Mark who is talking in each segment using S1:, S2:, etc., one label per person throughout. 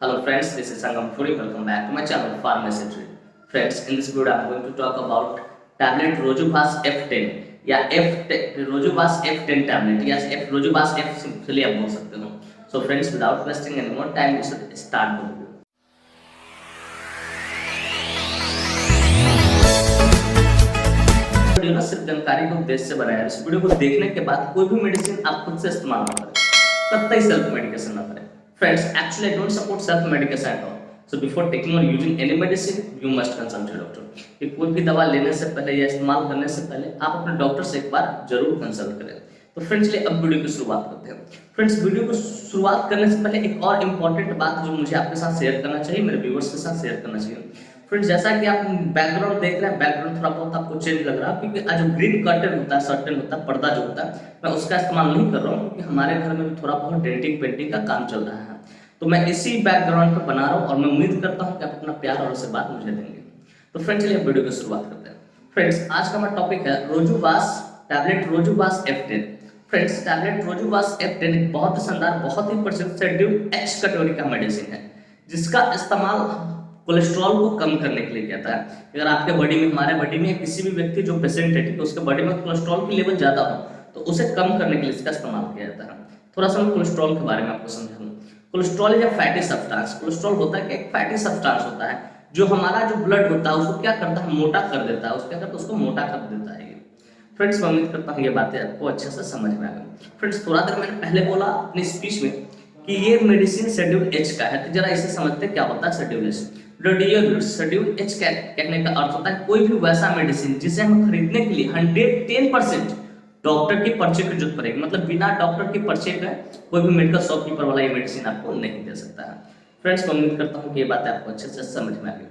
S1: Hello friends, this is Sangam Puri. Welcome back to my channel Pharmacy Tree. Friends, in this video I'm going to talk about tablet Rojuvas F10 या Rojuvas F10 tablet या Rojuvas F simply आप बोल सकते हो. So friends, without wasting any more time, we should start the video. Video ना सिर्फ जानकारी के उद्देश्य से बनाया है. इस वीडियो को देखने के बाद कोई भी मेडिसिन आप खुद से इस्तेमाल ना करें, कतई सेल्फ मेडिकेशन ना करें. Friends, actually I don't support self medication at all. So before taking or using any medicine, you must consult your doctor. कि कोई भी दवा लेने से पहले या इस्तेमाल करने से पहले आप अपने डॉक्टर से एक बार जरूर कंसल्ट करें. तो फ्रेंड्स, चलिए अब वीडियो की शुरुआत करते हैं. फ्रेंड्स, वीडियो को शुरुआत करने से पहले एक और इम्पोर्टेंट बात जो मुझे आपके साथ शेयर करना चाहिए, मेरे व्यूअर्स के साथ शेयर करना चाहिए. फ्रेंड्स, जैसा कि आप बैकग्राउंड देख रहे हैं, बैकग्राउंड थोड़ा बहुत आपको चेंज लग रहा है क्योंकि आज जो ग्रीन कर्टन होता है, सर्टन होता है, पर्दा जो होता है, मैं उसका इस्तेमाल नहीं कर रहा हूँ क्योंकि हमारे घर में भी थोड़ा बहुत डेंटिंग पेंटिंग का काम चल रहा है. तो मैं इसी बैकग्राउंड पर बना रहा हूँ और मैं उम्मीद करता हूँ कि आप अपना प्यार और आशीर्वाद मुझे देंगे. तो फ्रेंड्स, चलिए वीडियो की शुरुआत करते हैं. फ्रेंड्स, आज का हमारा टॉपिक है Rosuvas tablet Rosuvas F10. Friends, tablet Rosuvas F10 एक बहुत ही शानदार, बहुत ही प्रसिद्ध शेड्यूल H कैटेगरी का मेडिसिन है जिसका इस्तेमाल कोलेस्ट्रॉल को कम करने के लिए किया है. अगर आपके बॉडी में, हमारे बॉडी में किसी भी व्यक्ति जो पेशेंट है, उसके बॉडी में कोलेस्ट्रॉल की लेवल ज्यादा हो तो उसे कम करने के लिए इसका इस्तेमाल किया जाता है. थोड़ा सा मैं कोलेस्ट्रॉल के बारे में आपको समझाऊं. कोलेस्ट्रॉल या फैटी सब्सटेंस. कोलेस्ट्रॉल होता है कि एक फैटी सब्सटेंस होता है जो हमारा जो ब्लड होता है उसको क्या करता है, मोटा कर देता है. उसके अंदर उसको मोटा कर देता है. फ्रेंड्स, मैं उम्मीद करता हूँ ये बातें आपको अच्छे से समझ में आ गई. फ्रेंड्स, थोड़ा देर मैंने पहले बोला अपनी स्पीच में कि ये मेडिसिन शेड्यूल H का है, तो जरा इसे समझते क्या होता है शेड्यूल H. शेड्यूल H कहने का अर्थ होता है कोई भी वैसा मेडिसिन जिसे हम खरीदने के लिए 110% डॉक्टर की पर्ची की जरूरत पड़ेगी. मतलब बिना डॉक्टर की पर्ची के कोई भी मेडिकल शॉपकीपर वाला ये मेडिसिन आपको नहीं दे सकता है. फ्रेंड्स, मैं उम्मीद करता हूँ कि ये बात आपको अच्छे से समझ में आ गई.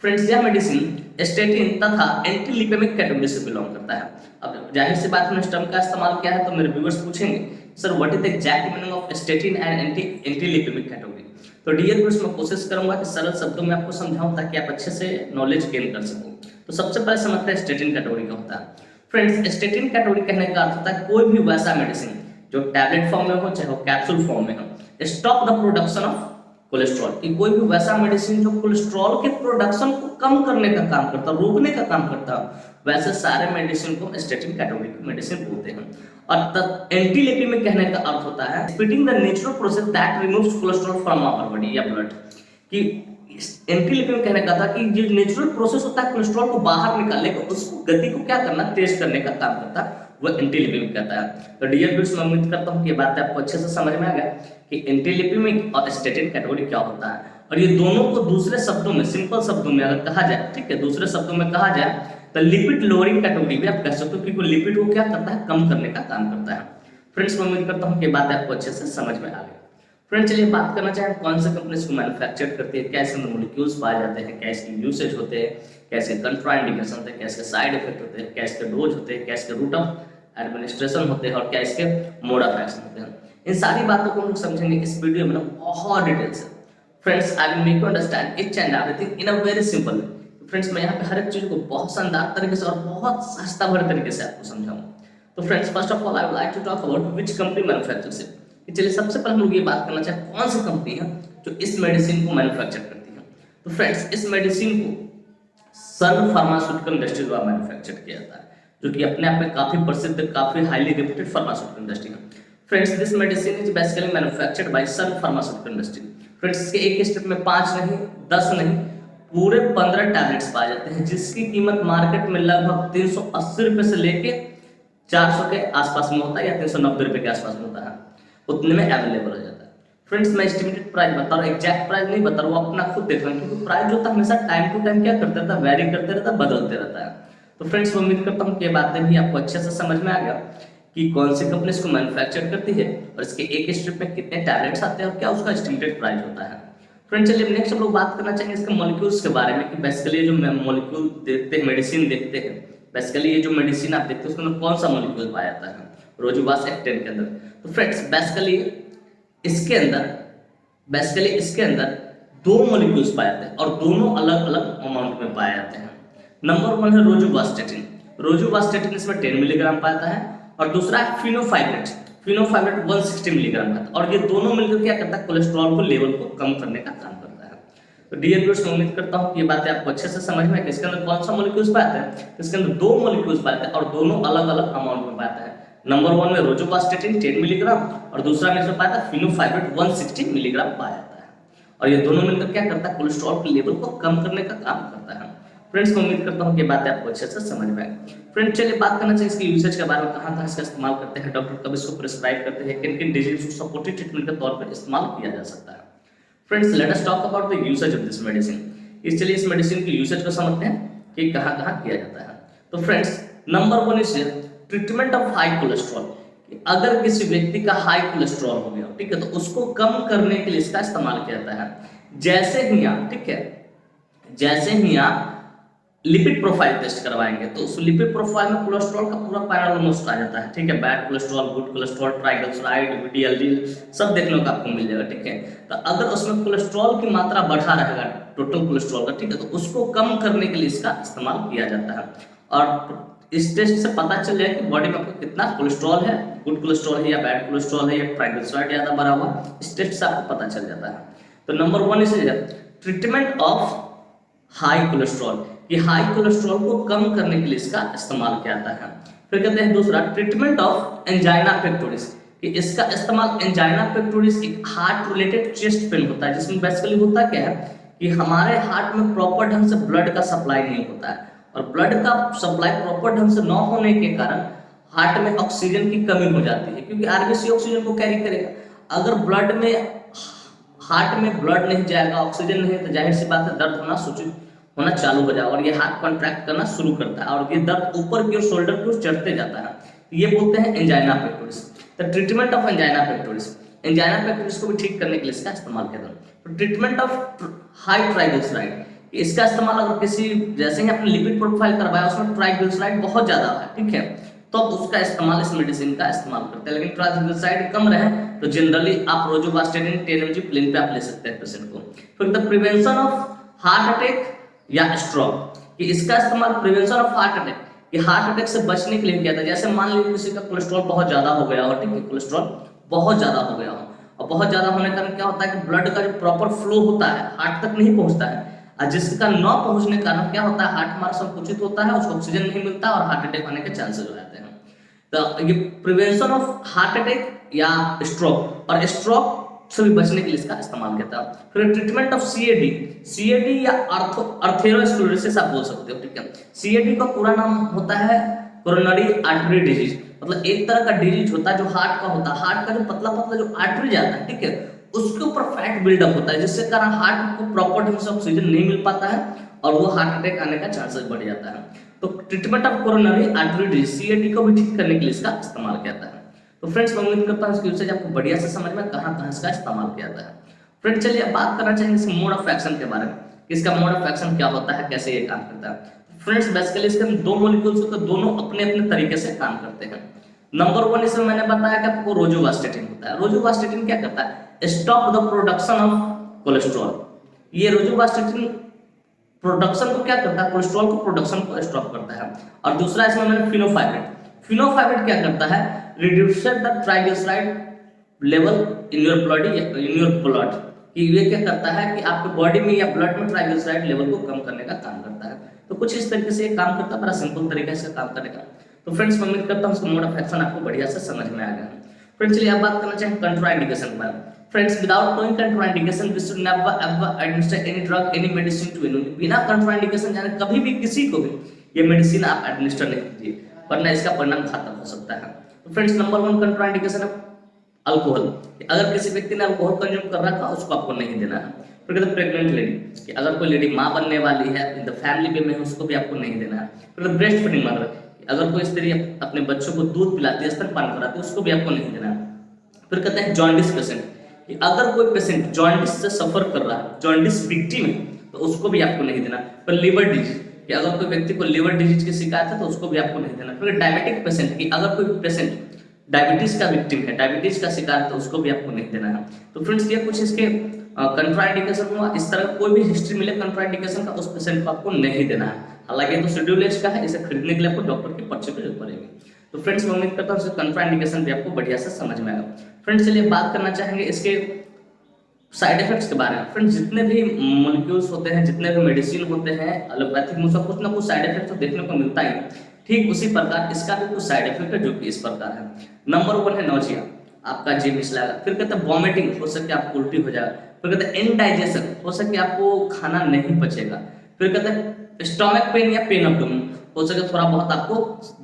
S1: फ्रेंड्स, यह मेडिसिन स्टेटिन तथा एंटीलिपेमिक कैटेगरी से बिलोंग करता है. अब जाहिर सी बात है, इस टर्म का इस्तेमाल किया है तो मेरे व्यूअर्स पूछेंगे sir what is the exact meaning of statin and antilipemic category. तो डियर व्यूअर्स, मैं कोशिश करूंगा कि सरल शब्दों में आपको समझाऊं ताकि आप अच्छे से नॉलेज गेन कर सको. तो सबसे पहले समझते हैं स्टेटिन कैटेगरी क्या होता है. फ्रेंड्स, स्टेटिन कैटेगरी कहने का अर्थ होता है कोई भी वैसा मेडिसिन जो टैबलेट फॉर्म में हो चाहे वो कैप्सूल फॉर्म में हो, stop the production of cholesterol. कि कोई भी वैसा मेडिसिन जो कोलेस्ट्रॉल के प्रोडक्शन को कम करने का काम करता, रोकने का काम करता, वैसे सारे मेडिसिन को स्टेटिन कैटेगरी की मेडिसिन बोलते हैं. और एंटीलिपेमिक कहने का अर्थ होता है speeding the natural process that removes cholesterol from our body या ब्लड. कि एंटीलिपेमिक कहने का था कि जो नेचुरल प्रोसेस होता है कोलेस्ट्रॉल को बाहर निकालने का, उसको गति को क्या करना, तेज करने का काम करता है, वो एंटीलिपेमिक कहता है. तो डियर व्यूअर्स, मैं उम्मीद करता हूँ कि ये बात आपको अच्छे से समझ में आ गया कि एंटीलिपेमिक और स्टेटिन कैटेगरी क्या होता है. और ये दोनों को दूसरे शब्दों में, सिंपल शब्दों में अगर कहा जाए, ठीक है, दूसरे शब्दों में कहा जाए तो लिपिड लोअरिंग कैटेगरी भी आप कह सकते हो क्योंकि लिपिड को क्या करता है, कम करने का काम करता है. फ्रेंड्स, मैं उम्मीद करता हूँ कि बात आपको अच्छे से समझ में आ गई. फ्रेंड्स, चलिए बात करना चाहें कौन सी कंपनी इसको मैन्युफैक्चर करती है, क्या इसके अंदर मॉलिक्यूल्स पाए जाते हैं, क्या इसकी यूसेज होते हैं, क्या इसके कंट्राइंडिकेशन होते हैं, क्या इसके साइड इफेक्ट होते हैं, क्या इसके डोज होते हैं, क्या इसके रूट ऑफ एडमिनिस्ट्रेशन होते हैं और क्या इसके मोड ऑफ एक्शन होते हैं. इन सारी बातों को हम लोग समझेंगे इस वीडियो में बहुत डिटेल से. Friends, I will make you understand each and everything in a very simple way. Friends, मैं यहाँ पे हर एक चीज को बहुत शानदार तरीके से और बहुत सस्ता भरे तरीके से आपको समझाऊंगा. तो friends, first of all I would like to talk about which company manufactures it. चलिए सबसे पहले हम लोग ये बात करना चाहें कौन सी कंपनी है जो इस मेडिसिन को मैन्युफैक्चर करती है. तो फ्रेंड्स, इस मेडिसिन को सन फार्मास्यूटिकल इंडस्ट्री द्वारा मैन्युफैक्चर किया जाता है जो कि अपने आप में काफी प्रसिद्ध, काफी हाईली रेप्यूटेड फार्मास्यूटिकल इंडस्ट्री है. Friends, this medicine is basically manufactured by Sun pharmaceutical industry. Friends, इसके एक स्टेप में 5 नहीं, 10 नहीं, पूरे 15 टैबलेट्स पाए जाते हैं जिसकी कीमत मार्केट में लगभग 380 रुपए से लेके 400 के आसपास में होता है या 390 रुपए के आसपास में होता है, उतने में अवेलेबल हो जाता है. फ्रेंड्स, मैं एस्टिमेटेड प्राइस बता रहा हूँ, एग्जैक्ट प्राइस नहीं बता रहा हूँ, अपना खुद देख रहा हूँ क्योंकि प्राइस जो होता है हमेशा टाइम टू टाइम क्या करता रहता है, वेरी करते रहता है, बदलते रहता है. तो फ्रेंड्स, मैं उम्मीद करता हूँ कि ये बातें भी आपको अच्छे से समझ में आ गया कि कौन सी कंपनी इसको मैन्युफैक्चर करती है और इसके एक स्ट्रिप में कितने टैबलेट्स आते हैं और क्या उसका एस्टिमेटेड प्राइस होता है. फ्रेंड्स, चलिए नेक्स्ट हम लोग बात करना चाहेंगे इसके मॉलिक्यूल्स के बारे में कि बेसिकली जो मॉलिक्यूल देखते हैं, मेडिसिन देखते हैं, बेसिकली ये जो मेडिसिन आप देखते हैं उसके अंदर कौन सा मॉलिक्यूल पाया जाता है रोजुवास F10 के अंदर. तो फ्रेंड्स, बेसिकली इसके अंदर 2 मॉलिक्यूल्स पाए जाते हैं और दोनों अलग अलग अमाउंट में पाए जाते हैं. नंबर 1 है रोजुवास्टेटिन. रोजुवास्टेटिन इसमें 10 मिलीग्राम पाया जाता है और दूसरा है फिनोफाइब्रेट. फिनोफाइब्रेट 160 मिलीग्राम पाता है और ये दोनों मिलकर क्या करता है, कोलेस्ट्रॉल को लेवल को कम करने का काम करता है. तो डियर व्यूअर्स, मैं उम्मीद करता हूँ कि ये बातें आपको अच्छे से समझ में है कि इसके अंदर कौन सा मॉलिक्यूल्स पाते हैं। इसके अंदर 2 मॉलिक्यूल्स पाते हैं और दोनों अलग अलग अमाउंट में पाते हैं। नंबर 1 में रोजोवास्टेटिन 10 मिलीग्राम और दूसरा में इसमें पाया था फेनोफाइब्रेट 160 मिलीग्राम पाया जाता है। और ये दोनों मिलकर क्या करता है, कोलेस्ट्रॉल के लेवल को कम करने का काम करता है। फ्रेंड्स, मैं उम्मीद करता हूँ कि बातें आपको अच्छे से समझ में आए। फ्रेंड्स, चलिए बात करना चाहिए इसके यूसेज के बारे में, कहाँ इसका इस्तेमाल करते हैं, डॉक्टर कब इसको प्रिस्क्राइब करते हैं, किन किन डिजीज को सपोर्टिव ट्रीटमेंट के तौर पर इस्तेमाल किया जा सकता है। Friends, let us talk about the usage of this medicine. चलिए इस मेडिसिन के यूसेज को समझते हैं कि कहाँ किया जाता है। तो friends, number 1 is treatment of high cholesterol. अगर किसी व्यक्ति का हाई कोलेस्ट्रॉल हो गया, ठीक है, तो उसको कम करने के लिए इसका इस्तेमाल किया जाता है। जैसे ही आप, ठीक है, जैसे ही आप लिपिड प्रोफाइल टेस्ट करवाएंगे तो उस लिपिड प्रोफाइल में कोलेस्ट्रॉल का पूरा पैनल ऑलमोस्ट आ जाता है, ठीक है। Bad cholesterol, good cholesterol, triglyceride, वीडीएलडी सब देखने को आपको मिल जाएगा, ठीक है। तो अगर उसमें कोलेस्ट्रॉल की मात्रा बढ़ा रहेगा, टोटल कोलेस्ट्रॉल का, ठीक है, तो उसको कम करने के लिए इसका इस्तेमाल किया जाता है। और इस टेस्ट से पता चल जाए कि बॉडी में आपको कितना कोलेस्ट्रॉल है, गुड कोलेस्ट्रॉल है या बैड कोलेस्ट्रॉल है या ट्राइग्लिसराइड ज्यादा बढ़ा हुआ, इस टेस्ट से आपको पता चल जाता है। तो number 1 is treatment of high cholesterol. ये हाई कोलेस्ट्रॉल को कम करने के लिए इसका इस्तेमाल किया जाता है। फिर कहते हैं दूसरा ट्रीटमेंट ऑफ एंजाइना पेक्टोरिस, कि इसका इस्तेमाल एंजाइना पेक्टोरिस एक हार्ट रिलेटेड चेस्ट पेन होता है, जिसमें बेसिकली होता क्या है कि हमारे हार्ट में प्रॉपर ढंग से ब्लड का सप्लाई नहीं होता है, और ब्लड का सप्लाई प्रॉपर ढंग से न होने के कारण हार्ट में ऑक्सीजन की कमी हो जाती है, क्योंकि आरबीसी ऑक्सीजन को कैरी करेगा। अगर ब्लड में, हार्ट में ब्लड नहीं जाएगा, ऑक्सीजन नहीं, तो जाहिर सी बात है दर्द होना चालू हो जाएगा और ये हार्ट कॉन्ट्रैक्ट करना शुरू करता है और ये दर्द ऊपर की ओर, शोल्डर की ओर चढ़ते जाता है। ये बोलते हैं angina pectoris. The treatment of angina pectoris, angina pectoris को भी ठीक करने के लिए इसका इस्तेमाल किया जाता है। तो ट्रीटमेंट ऑफ हाई ट्राइग्लिसराइड, इसका इस्तेमाल अगर किसी, जैसे ही आपने लिपिड प्रोफाइल करवाया उसमें ट्राइग्लिसराइड बहुत ज्यादा है, ठीक है, तो उसका इस्तेमाल इस मेडिसिन का इस्तेमाल करते हैं। लेकिन ट्राइग्लिसराइड कम रहे तो जनरली आप रोजोवास्टेटिन 10 mg प्लेन पे आप ले सकते हैं पेशेंट को। फिर the prevention of heart attack या स्ट्रोक, कि इसका इस्तेमाल प्रिवेंशन ऑफ हार्ट अटैक, कि हार्ट अटैक से बचने के लिए किया था। जैसे मान लीजिए किसी का कोलेस्ट्रॉल बहुत ज्यादा हो गया हो, ठीक है, कोलेस्ट्रॉल बहुत ज्यादा हो गया हो, और बहुत ज्यादा होने के कारण क्या होता है कि ब्लड का जो प्रॉपर फ्लो होता है हार्ट तक नहीं पहुंचता है, और जिसका न पहुंचने के कारण क्या होता है, हार्ट हमारा संकुचित होता है, उसको ऑक्सीजन नहीं मिलता और हार्ट अटैक होने के चांसेस हो जाते हैं। तो ये प्रिवेंशन ऑफ हार्ट अटैक या स्ट्रोक, और स्ट्रोक से भी बचने के लिए इसका इस्तेमाल किया था। फिर ट्रीटमेंट ऑफ सीएडी, सीएडी या अर्थेरोस्क्लेरोसिस आप बोल सकते हो, ठीक है। सीएडी का पूरा नाम होता है कोरोनरी आर्टरी डिजीज, मतलब एक तरह का डिजीज होता है जो हार्ट का होता है। हार्ट का जो पतला पतला जो आर्टरी जाता है, ठीक है, उसके ऊपर फैट बिल्डअप होता है, जिससे कारण हार्ट को प्रॉपर ढंग से ऑक्सीजन नहीं मिल पाता है और वो हार्ट अटैक आने का चांसेस बढ़ जाता है। तो treatment of coronary artery disease, CAD को भी ठीक करने के लिए इसका इस्तेमाल किया जाता है। तो फ्रेंड्स, मैं उम्मीद करता हूं इसकी यूसेज आपको बढ़िया से समझ में कहां इसका इस्तेमाल किया जाता है। फ्रेंड्स, चलिए अब बात करना चाहेंगे इसके मोड ऑफ एक्शन के बारे में, इसका मोड ऑफ एक्शन क्या होता है, कैसे ये काम करता है। फ्रेंड्स, बेसिकली इसके अंदर 2 मॉलिक्यूल्स होते हैं, दोनों अपने अपने तरीके से काम करते हैं। नंबर 1 इसमें मैंने बताया कि आपको रोजोवास्टेटिन होता है। रोजोवास्टेटिन क्या करता है, stop the production of cholesterol. ये रोजोवास्टेटिन प्रोडक्शन को क्या करता है, कोलेस्ट्रॉल को प्रोडक्शन को स्टॉप करता है। और दूसरा इसमें मैंने फिनोफाइब्रेट, फिनोफाइब्रेट क्या करता है, reduce the triglyceride level in your body, in your blood, कि ये क्या करता है कि आपके बॉडी में या ब्लड में ट्राइग्लिसराइड लेवल को कम करने का काम करता है। तो कुछ इस तरीके से ये काम करता है, बड़ा सिंपल तरीका से काम करने का। तो फ्रेंड्स, मैं उम्मीद करता हूं इसका मोड ऑफ एक्शन आपको बढ़िया से समझ में आ गया। फ्रेंड्स, चलिए अब बात करना चाहेंगे कंट्राइंडिकेशन के बारे में। Friends, without knowing contraindication we should never ever administer any drug any medicine to anyone. बिना कंट्राइंडिकेशन जाने कभी भी किसी को भी ये मेडिसिन आप एडमिनिस्टर नहीं कीजिए, वरना इसका परिणाम घातक हो सकता है। तो फ्रेंड्स, नंबर 1 कंट्राइंडिकेशन है अल्कोहल। अगर किसी व्यक्ति ने अल्कोहल कंज्यूम कर रखा उसको आपको नहीं देना है। फिर कहते हैं प्रेग्नेंट लेडी, कि अगर कोई लेडी मां बनने वाली है, इन द फैमिली में उसको भी आपको नहीं देना है। फिर ब्रेस्ट फीडिंग मदर, अगर कोई स्त्री अपने बच्चों को दूध पिलाती है, स्तनपान कराती है, उसको भी आपको नहीं देना है। फिर कहते हैं जॉन्डिस पेशेंट, कि अगर कोई पेशेंट जॉन्डिस से सफर कर रहा है, जॉन्डिस विक्टिम है, तो उसको भी आपको नहीं देना। फिर लिवर डिजीज, कि अगर कोई व्यक्ति को लिवर डिजीज की शिकायत है तो उसको भी आपको नहीं देना। फिर डायबिटिक पेशेंट, कि अगर कोई पेशेंट डायबिटीज का विक्टिम है, डायबिटीज का शिकार है, तो उसको भी आपको नहीं देना है। तो फ्रेंड्स, ये कुछ इसके कंट्राइंडिकेशन हुआ। इस तरह कोई भी हिस्ट्री मिले कंट्राइंडिकेशन का, उस पेशेंट को आपको नहीं देना है। हालांकि तो शेड्यूल एज का है, इसे खरीदने के लिए आपको डॉक्टर की पर्ची की जरूरत पड़ेगी। तो फ्रेंड्स, मैं उम्मीद करता हूँ कंट्राइंडिकेशन भी आपको बढ़िया से समझ में आएगा। फ्रेंड्स, चलिए बात करना चाहेंगे इसके साइड इफेक्ट्स के बारे में फ्रेंड्स, जितने भी मॉलिक्यूल्स होते हैं, जितने भी मेडिसिन होते हैं एलोपैथिक में, उसका कुछ ना कुछ साइड इफेक्ट तो देखने को मिलता ही है। ठीक उसी प्रकार इसका भी कुछ साइड इफेक्ट है जो कि इस प्रकार है। नंबर 1 है नोजिया, आपका जी मिचलाएगा। फिर कहते हैं वॉमिटिंग, हो सके आपको उल्टी हो जाएगा। फिर कहते हैं इनडाइजेशन, हो सके आपको खाना नहीं पचेगा। फिर कहते हैं स्टोमक पेन या पेन एब्डोमेन, हो सके थोड़ा बहुत आपको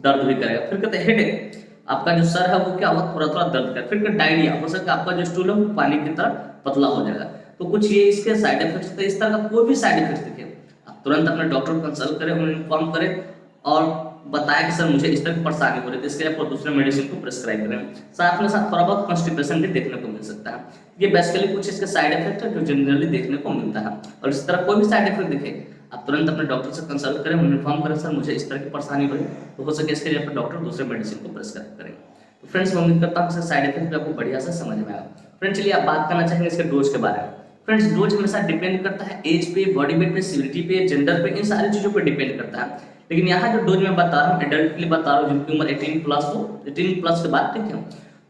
S1: दर्द भी करेगा। फिर कहते हैं हेडेक, आपका जो सर है वो क्या होगा, थोड़ा थोड़ा दर्द करेगा। फिर डायरिया, हो सकता है आपका जो स्टूल है वो पानी की तरह पतला हो जाएगा। तो कुछ ये इसके साइड इफेक्ट्स होते हैं। इस तरह का कोई भी साइड इफेक्ट दिखे, आप तुरंत अपने डॉक्टर को कंसल्ट करें, उन्हें इन्फॉर्म करें और बताया कि सर मुझे इस तरह की परेशानी हो रही है, इसके लिए आप दूसरे मेडिसिन को प्रिस्क्राइब करें। साथ में साथ थोड़ा बहुत कॉन्स्टिपेशन भी देखने को मिल सकता है। ये बेसिकली कुछ इसके साइड इफेक्ट है जो जनरली देखने को मिलता है। और इस तरह कोई भी साइड इफेक्ट दिखे, आप तुरंत अपने डॉक्टर से कंसल्ट करें, उन्हें इन्फॉर्म करें सर मुझे इस तरह की परेशानी हो रही है, तो हो सके इसके लिए अपने डॉक्टर दूसरे मेडिसिन को प्रिस्क्राइब करें। तो फ्रेंड्स मैं उम्मीद करता हूँ इसके साइड इफेक्ट आपको बढ़िया से समझ में आया। फ्रेंड्स चलिए आप बात करना चाहेंगे इसके डोज के बारे में। फ्रेंड्स डोज हमेशा डिपेंड करता है एज पे, बॉडी वेट पे, सिविलिटी पे, जेंडर पे, इन सारी चीजों पे डिपेंड करता है। लेकिन यहाँ जो डोज मैं बता रहा हूँ एडल्ट के लिए बता रहा हूँ जिनकी उम्र 18 प्लस हो, 18 प्लस के बाद, ठीक है,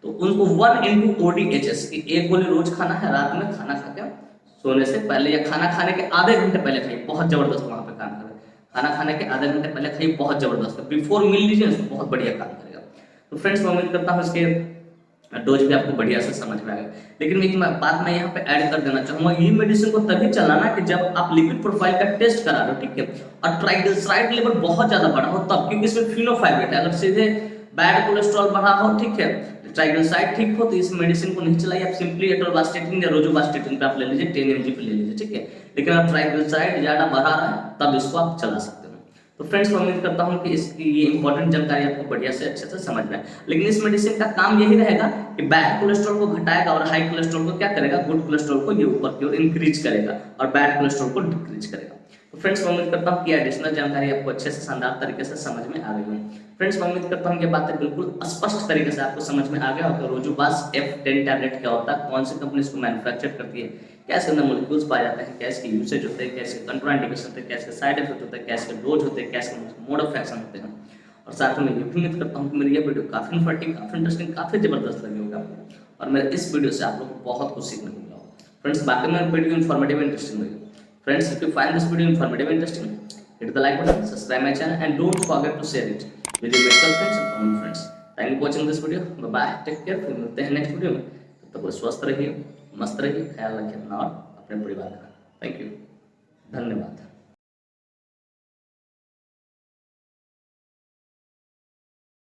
S1: तो उनको 1 into ODHS की एक गोली रोज खाना है। रात में खाना खा के सोने से पहले या खाना खाने के आधे घंटे पहले खाइए, बहुत जबरदस्त वहां पे काम करें। खाना खाने के आधे घंटे पहले खाइए, बहुत जबरदस्त। बिफोर मील लीजिए, बहुत बढ़िया काम करेगा। तो फ्रेंड्स मैं उम्मीद करता हूँ इसके डोज भी आपको बढ़िया से समझ में आएगा। लेकिन एक बात मैं यहाँ पे ऐड कर देना चाहूंगा, ये मेडिसिन को तभी चलाना कि जब आप लिपिड प्रोफाइल का टेस्ट करा लो, ठीक है, और ट्राइग्लिसराइड लेवल बहुत ज्यादा बढ़ा हो तब, क्योंकि इसमें फिनोफाइब्रेट है। अगर सीधे बैड कोलेस्ट्रॉल बढ़ा हो, ठीक है, ट्राइग्लिसराइड ठीक हो, तो इस मेडिसिन को नहीं चलाइए। आप सिंपली एटोरवास्टेटिन या रोजुवास्टेटिन पे आप ले लीजिए, 10 mg पे ले लीजिए, ठीक है। लेकिन अगर ट्राइग्लिसराइड ज्यादा बढ़ा रहा है तब इसको आप चला सकते हैं। तो फ्रेंड्स मैं उम्मीद करता हूँ कि इसकी ये इंपॉर्टेंट जानकारी आपको बढ़िया से अच्छे से समझ में आए। लेकिन इस मेडिसिन का काम यही रहेगा कि बैड कोलेस्ट्रॉल को घटाएगा और हाई कोलेस्ट्रॉल को क्या करेगा, गुड कोलेस्ट्रॉल को ये ऊपर की ओर इंक्रीज करेगा और बैड कोलेस्ट्रॉल को डिक्रीज करेगा। तो फ्रेंड्स मैं उम्मीद करता हूँ कि एडिशनल जानकारी आपको अच्छे से शानदार तरीके से समझ में आ गई है। फ्रेंड्स मैं उम्मीद करता हूँ कि बातें बिल्कुल स्पष्ट तरीके से आपको समझ में आ गया होगा। रोजुबास F10 टैबलेट क्या होता है, कौन सी कंपनी इसको मैन्युफैक्चर करती है, क्या इसके अंदर मॉलिक्यूल्स पाए जाते हैं, क्या इसके यूसेज होते हैं, क्या इसके कंट्राइंडिकेशन होते हैं, क्या इसके साइड इफेक्ट होते हैं, क्या इसके डोज होते हैं, क्या इसके मोड ऑफ एक्शन होते हैं। और साथ में ये भी उम्मीद करता हूँ कि मेरी ये वीडियो काफी इन्फॉर्मेटिव, काफी इंटरेस्टिंग, काफी जबरदस्त लगी होगा आपको, और मेरे इस वीडियो से आप लोग को बहुत कुछ सीखने को मिला होगा। फ्रेंड्स बाकी में वीडियो इन्फॉर्मेटिव इंटरेस्टिंग लगी, friends if you find this video informative and interesting, hit the like button, subscribe my channel and don't forget to share it with your medical friends and common friends. Thank you for watching this video. Bye bye, take care, फिर मिलते हैं next video में। तब तक स्वस्थ रहिए, मस्त रहिए, ख्याल रखिए अपना और अपने परिवार का। थैंक यू, धन्यवाद।